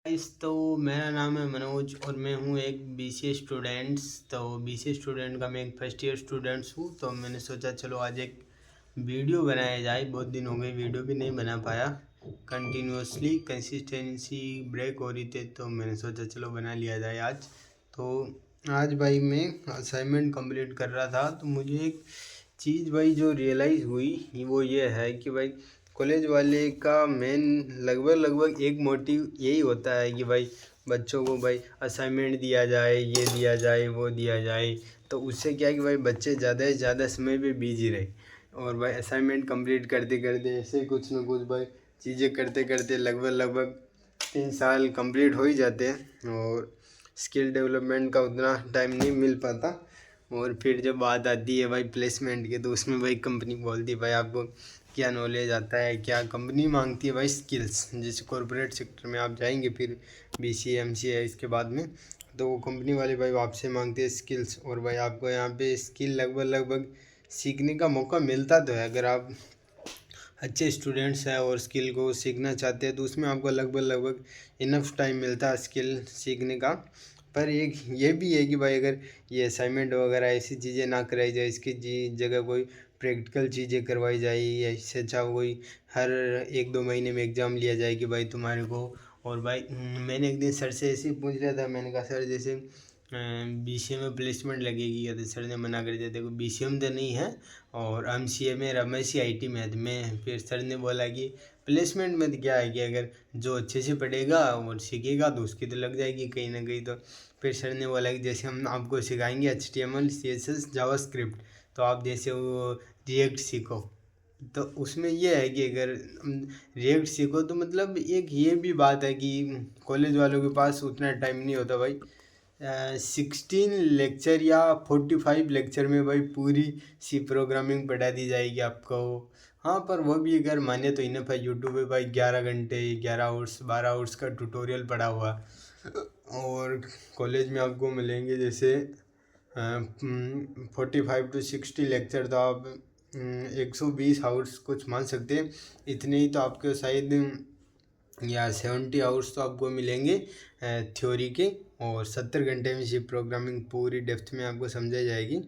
तो मेरा नाम है मनोज और मैं हूँ एक बीसीए स्टूडेंट्स। तो बीसीए स्टूडेंट का मैं एक फर्स्ट ईयर स्टूडेंट्स हूँ। तो मैंने सोचा चलो आज एक वीडियो बनाया जाए। बहुत दिन हो गए वीडियो भी नहीं बना पाया, कंटिन्यूसली कंसिस्टेंसी ब्रेक हो रही थी, तो मैंने सोचा चलो बना लिया जाए आज। तो आज भाई मैं असाइनमेंट कंप्लीट कर रहा था तो मुझे एक चीज़ भाई जो रियलाइज़ हुई वो ये है कि भाई कॉलेज वाले का मेन लगभग एक मोटिव यही होता है कि भाई बच्चों को भाई असाइनमेंट दिया जाए, ये दिया जाए, वो दिया जाए। तो उससे क्या है कि भाई बच्चे ज़्यादा से ज़्यादा समय पे बिजी रहे और भाई असाइनमेंट कंप्लीट करते करते ऐसे कुछ ना कुछ भाई चीज़ें करते करते लगभग 3 साल कंप्लीट हो ही जाते हैं और स्किल डेवलपमेंट का उतना टाइम नहीं मिल पाता। और फिर जब बात आती है भाई प्लेसमेंट की, तो उसमें भाई कंपनी बोलती है भाई आपको क्या नॉलेज आता है, क्या कंपनी मांगती है भाई स्किल्स। जैसे कॉरपोरेट सेक्टर में आप जाएंगे फिर बीसीए एमसीए इसके बाद में, तो वो कंपनी वाले भाई आपसे मांगते हैं स्किल्स। और भाई आपको यहाँ पे स्किल लगभग सीखने का मौका मिलता तो है। अगर आप अच्छे स्टूडेंट्स हैं और स्किल को सीखना चाहते हैं तो उसमें आपको लगभग इनफ टाइम मिलता है स्किल सीखने का। पर एक ये भी है कि भाई अगर ये असाइनमेंट वगैरह ऐसी चीज़ें ना कराई जाए, इसकी जगह कोई प्रैक्टिकल चीज़ें करवाई जाए, या इससे अच्छा कोई हर 1-2 महीने में एग्ज़ाम लिया जाए कि भाई तुम्हारे को। और भाई मैंने एक दिन सर से ऐसे ही पूछ रहा था, मैंने कहा सर जैसे बीसीए में प्लेसमेंट लगेगी क्या? तो सर ने मना कर दिया, देखो बीसीए में तो नहीं है और एमसीए में रमेश आईटी में है। तो मैं फिर सर ने बोला कि प्लेसमेंट में तो क्या है कि अगर जो अच्छे से पढ़ेगा और सीखेगा तो उसकी तो लग जाएगी कहीं ना कहीं। तो फिर सर ने बोला कि जैसे हम आपको सिखाएंगे HTML CSS जावास्क्रिप्ट, तो आप जैसे वो रिएक्ट सीखो। तो उसमें ये है कि अगर रिएक्ट सीखो तो मतलब एक ये भी बात है कि कॉलेज वालों के पास उतना टाइम नहीं होता भाई। 16 लेक्चर या 45 लेक्चर में भाई पूरी सी प्रोग्रामिंग पढ़ा दी जाएगी आपको। हाँ, पर वो भी अगर माने तो इनफ है। यूट्यूब पे भाई 11 घंटे 11 आवर्स 12 आवर्स का ट्यूटोरियल पड़ा हुआ। और कॉलेज में आपको मिलेंगे जैसे 45 to 60 लेक्चर, तो आप 120 आवर्स कुछ मान सकते हैं। इतने ही तो आपके शायद या 70 आवर्स तो आपको मिलेंगे थ्योरी के, और 70 घंटे में सी प्रोग्रामिंग पूरी डेप्थ में आपको समझाई जाएगी।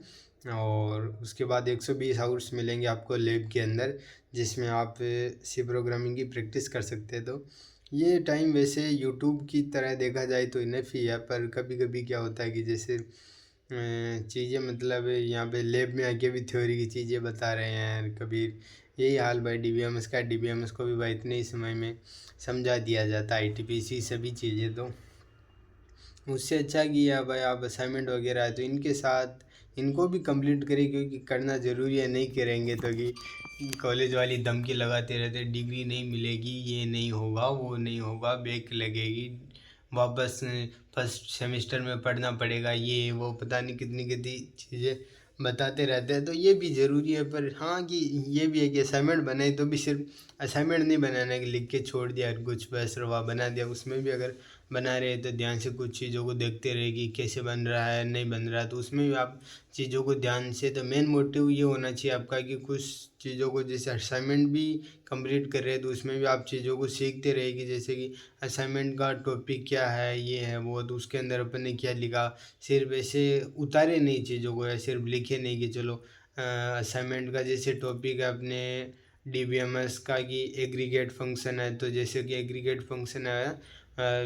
और उसके बाद 120 आवर्स मिलेंगे आपको लैब के अंदर, जिसमें आप सी प्रोग्रामिंग की प्रैक्टिस कर सकते हैं। तो ये टाइम वैसे यूट्यूब की तरह देखा जाए तो इनफ ही है, पर कभी कभी क्या होता है कि जैसे चीज़ें मतलब यहाँ पे लैब में आके भी थ्योरी की चीज़ें बता रहे हैं कभी। यही हाल भाई डीबीएमएस का, डीबीएमएस को भी भाई इतने ही समय में समझा दिया जाता है, आईटीपीसी सभी चीज़ें। तो उससे अच्छा किया भाई आप असाइनमेंट वगैरह है तो इनके साथ इनको भी कंप्लीट करें, क्योंकि करना ज़रूरी है। नहीं करेंगे तो कि कॉलेज वाली धमकी लगाते रहते डिग्री नहीं मिलेगी, ये नहीं होगा, वो नहीं होगा, बैक लगेगी, वापस फर्स्ट सेमेस्टर में पढ़ना पड़ेगा, ये वो पता नहीं कितनी कितनी चीज़ें बताते रहते हैं। तो ये भी ज़रूरी है, पर हाँ कि ये भी है कि असाइनमेंट बनाए तो भी सिर्फ असाइनमेंट नहीं बनाना कि लिख के छोड़ दिया कुछ बस रवा बना दिया। उसमें भी अगर बना रहे तो ध्यान से कुछ चीज़ों को देखते रहे कि कैसे बन रहा है नहीं बन रहा है। तो उसमें भी आप चीज़ों को ध्यान से, तो मेन मोटिव ये होना चाहिए आपका कि कुछ चीज़ों को जैसे असाइनमेंट भी कंप्लीट कर रहे हैं तो उसमें भी आप चीज़ों को सीखते रहे कि जैसे कि असाइनमेंट का टॉपिक क्या है, ये है वो, तो उसके अंदर अपन ने क्या लिखा। सिर्फ ऐसे उतारे नहीं चीज़ों को या सिर्फ लिखे नहीं कि चलो असाइनमेंट का जैसे टॉपिक है अपने डीबीएमएस का कि एग्रीगेट फंक्शन है, तो जैसे कि एग्रीगेट फंक्शन है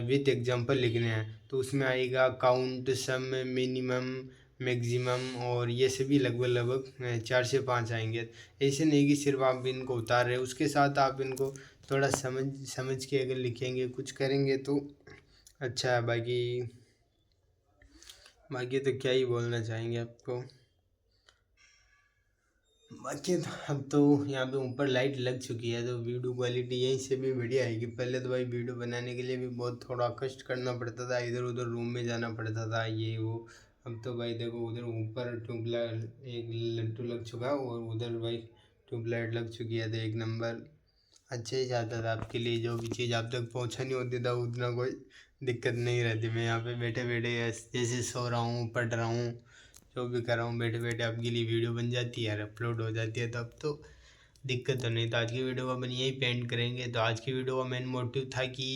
विथ एग्जांपल लिखने हैं, तो उसमें आएगा काउंट, सम, मिनिमम, मैक्सिमम, और ये सभी लगभग 4 से 5 आएंगे। ऐसे नहीं कि सिर्फ आप इनको उतार रहे, उसके साथ आप इनको थोड़ा समझ समझ के अगर लिखेंगे कुछ करेंगे तो अच्छा है। बाकी तो क्या ही बोलना चाहेंगे आपको। बाकी तो अब तो यहाँ पे ऊपर लाइट लग चुकी है तो वीडियो क्वालिटी यहीं से भी बढ़िया आएगी। पहले तो भाई वीडियो बनाने के लिए भी बहुत थोड़ा कष्ट करना पड़ता था, इधर उधर रूम में जाना पड़ता था ये वो। अब तो भाई देखो उधर ऊपर ट्यूबलाइट एक लट्टू लग चुका है और उधर भाई ट्यूबलाइट लग चुकी है, तो एक नंबर अच्छे ही जाता था। आपके लिए जो भी चीज़ आप तक पहुँचानी होती था उतना कोई दिक्कत नहीं रहती। मैं यहाँ पे बैठे बैठे जैसे सो रहा हूँ, पढ़ रहा हूँ, जो भी कर रहा हूँ, बैठे बैठे आपके लिए वीडियो बन जाती है, अपलोड हो जाती है। तो अब तो दिक्कत तो नहीं। तो आज की वीडियो को अपन यही पेंट करेंगे। तो आज की वीडियो का मेन मोटिव था कि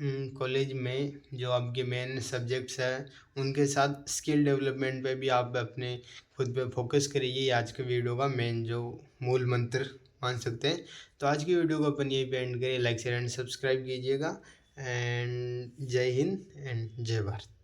कॉलेज में जो आपके मेन सब्जेक्ट्स हैं उनके साथ स्किल डेवलपमेंट पे भी आप अपने खुद पे फोकस करिए। ये आज के वीडियो का मेन जो मूल मंत्र मान सकते हैं। तो आज की वीडियो को अपन यहीं पे एंड करिए। लाइक शेयर एंड सब्सक्राइब कीजिएगा। एंड जय हिंद एंड जय भारत।